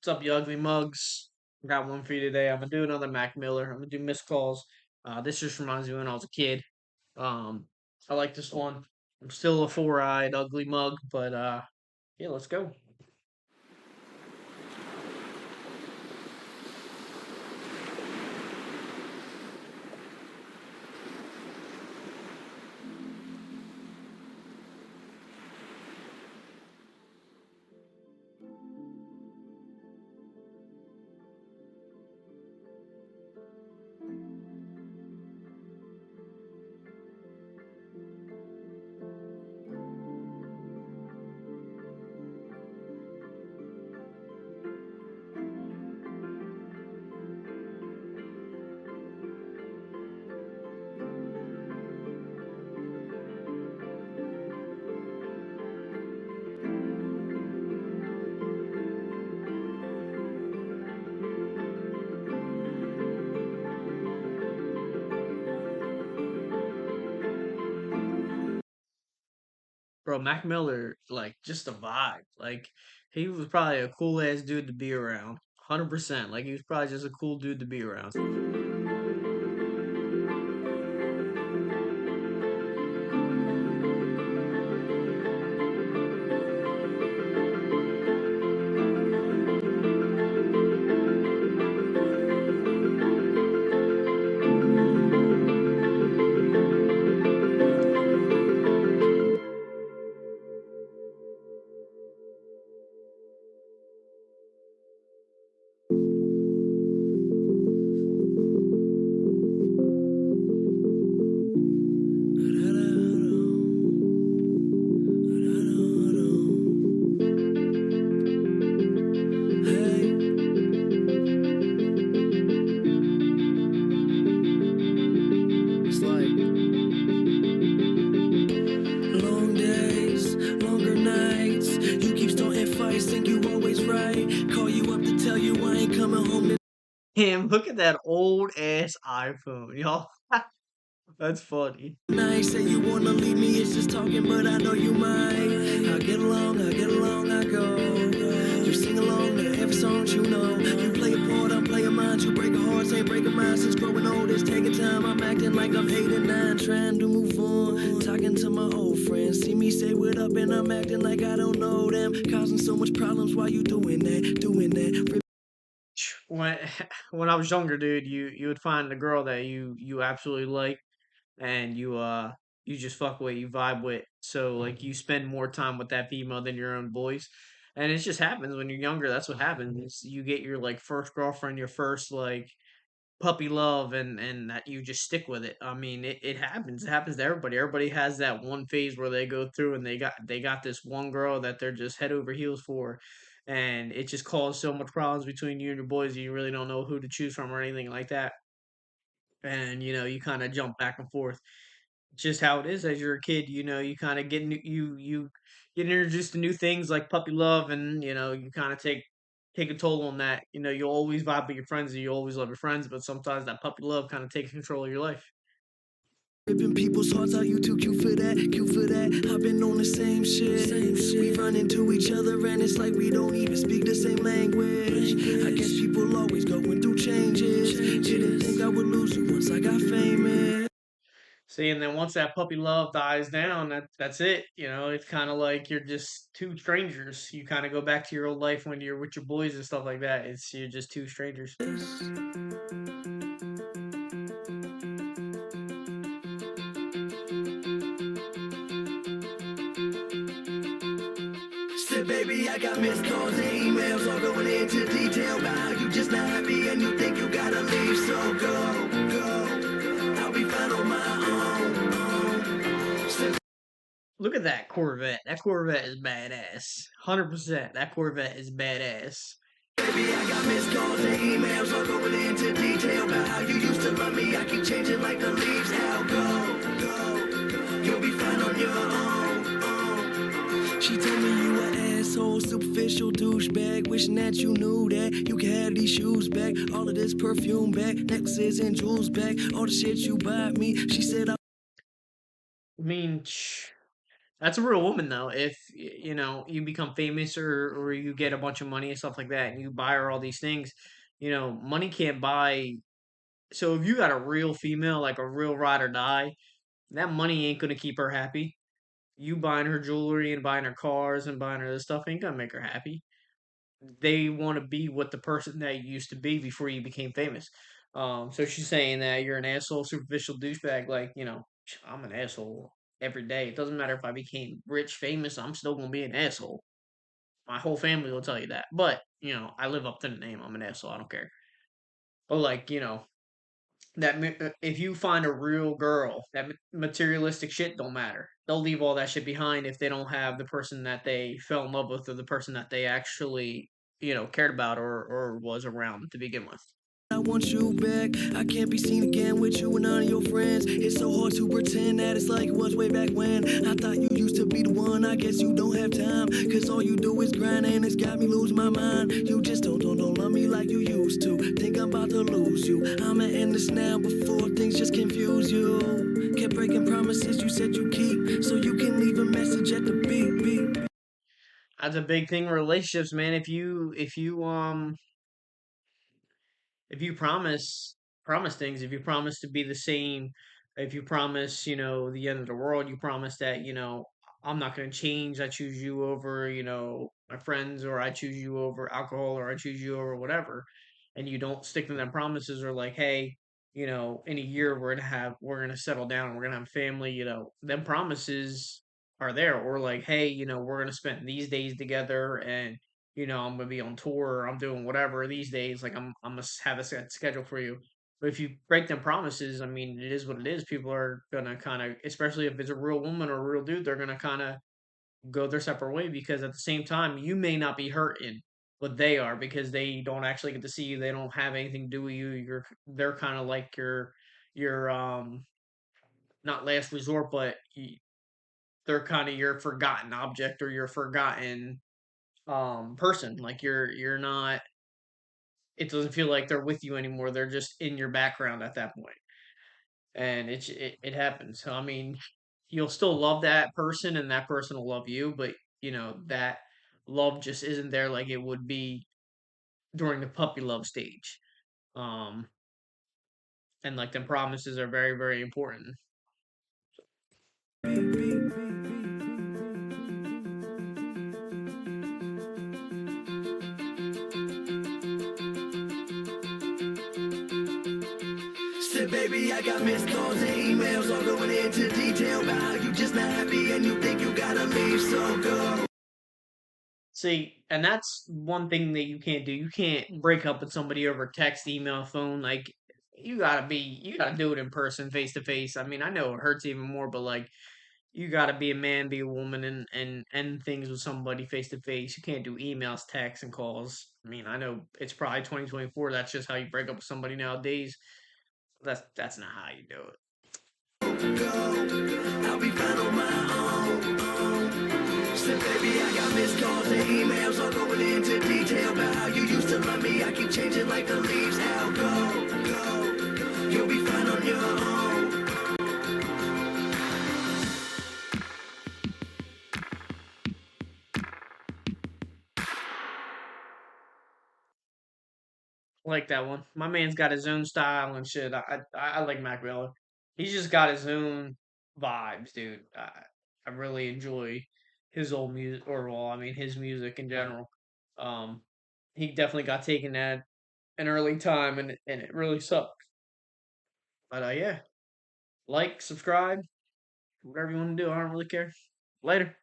What's up, you ugly mugs? I got one for you today. I'm gonna do another Mac Miller. I'm gonna do missed calls. This just reminds me when I was a kid. Um, I like this one. I'm still a four-eyed ugly mug, but yeah, let's go. Bro, Mac Miller, like, just a vibe. Like, he was probably a cool ass dude to be around. 100%. Like, he was probably just a cool dude to be around. It's like long days, longer nights. You keep starting fights, think you always right. Call you up to tell you I ain't coming home Damn, look at that old ass iPhone, y'all. That's funny. tonight. Say you wanna leave me, it's just talking, but I know you might. I get along, I go. You sing along to every song you know. You play a part, I'm playing mine. You break a heart, ain't breaking mine. Since growing old, it's taking time. I'm acting like I'm 8 and 9, trying to move on. Talking to my old friends, see me say what up, and I'm acting like I don't know them. Causing so much problems while you doing that, doing that. When when I was younger, dude, you would find a girl that you absolutely like and you just fuck with, you vibe with. So like you spend more time with that female than your own boys. And it just happens when you're younger, that's what happens. You get your like first girlfriend, your first like puppy love and that you just stick with it. I mean, it happens. It happens to everybody. Everybody has that one phase where they go through and they got this one girl that they're just head over heels for. And it just caused so much problems between you and your boys, you really don't know who to choose from or anything like that. And you kind of jump back and forth just how it is as you're a kid. You kind of get you get introduced to new things like puppy love, and you kind of take a toll on that. You'll always vibe with your friends, and you always love your friends, but sometimes that puppy love kind of takes control of your life. Ripping people's hearts out, you too cute for that, cute for that. I've been on the same shit. We run into each other and it's like we don't even speak the same language. I guess people always going through changes. Didn't think I would lose you once I got famous. See, and then once that puppy love dies down, that's it. It's kind of like you're just two strangers. You kind of go back to your old life when you're with your boys and stuff like that. You're just two strangers. Said, baby, I got missed calls and emails all going into detail about how you just not happy and you think you gotta leave. So go. I'll be fine on my own. Said, Look at that Corvette. That Corvette is badass. 100%. That Corvette is badass. baby, I got missed calls and emails all going into detail about how you used to love me. I keep changing like the leaves. Now go. You'll be fine on your own. She told me you an asshole, superficial douchebag. Wishing that you knew that you could have these shoes back. All of this perfume back, necklaces and jewels back. All the shit you bought me. She said I I mean, That's a real woman though. If you know you become famous or you get a bunch of money and stuff like that, and you buy her all these things, money can't buy. So if you got a real female, like a real ride or die, that money ain't gonna keep her happy. You buying her jewelry and buying her cars and buying her this stuff ain't gonna make her happy. They want to be with the person that you used to be before you became famous. So she's saying that you're an asshole, superficial douchebag. Like, I'm an asshole every day. It doesn't matter if I became rich, famous, I'm still gonna be an asshole. My whole family will tell you that. But, I live up to the name. I'm an asshole. I don't care. But like, if you find a real girl, that materialistic shit don't matter. They'll leave all that shit behind if they don't have the person that they fell in love with or the person that they actually cared about or was around to begin with. I want you back. I can't be seen again with you and none of your friends. It's so hard to pretend that it's like it was way back when. I thought you used to be the one. I guess you don't have time. Cause all you do is grind and it's got me losing my mind. You just don't love me like you used to. Think I'm about to lose you. I'ma end this now before things just confuse you. Kept breaking promises you said you keep. So you can leave a message at the beep beep. That's a big thing in relationships, man. If you promise things, if you promise to be the same, if you promise, the end of the world, you promise that, I'm not going to change. I choose you over, my friends, or I choose you over alcohol, or I choose you over whatever. And you don't stick to them promises, or like, hey, in a year we're gonna settle down, we're gonna have a family, them promises are there. Or like, hey, we're gonna spend these days together, and I'm gonna be on tour, or I'm doing whatever these days. Like I'm gonna have a set schedule for you. But if you break them promises, I mean, it is what it is. People are gonna kind of, especially if it's a real woman or a real dude, they're gonna kind of go their separate way because at the same time, you may not be hurting, but they are because they don't actually get to see you. They don't have anything to do with you. They're kind of like your not last resort, but they're kind of your forgotten object or your forgotten person. Like you're not, it doesn't feel like they're with you anymore. They're just in your background at that point, and it happens. So I mean, you'll still love that person, and that person will love you, but that love just isn't there like it would be during the puppy love stage. Um, and like them promises are very very important. Said, baby, I got missed calls and emails all going into detail about how you just not happy and you think you gotta leave, so go. See, and that's one thing that you can't do. You can't break up with somebody over text, email, phone. Like you gotta do it in person, face to face. I mean, I know it hurts even more, but like you gotta be a man, be a woman, and end things with somebody face to face. You can't do emails, texts, and calls. I mean, I know it's probably 2024. That's just how you break up with somebody nowadays. That's not how you do it. Go, I'll be fine on my own. Said, baby, I got missed calls and emails all going into detail about how you used to love me. I keep changing like the leaves. How go, you'll be fine on your own. I like that one. My man's got his own style and shit. I like Mac Miller. He's just got his own vibes, dude. I really enjoy his old music, or well, I mean his music in general. Um, he definitely got taken at an early time, and it really sucked. But yeah, like, subscribe, whatever you want to do. I don't really care. Later.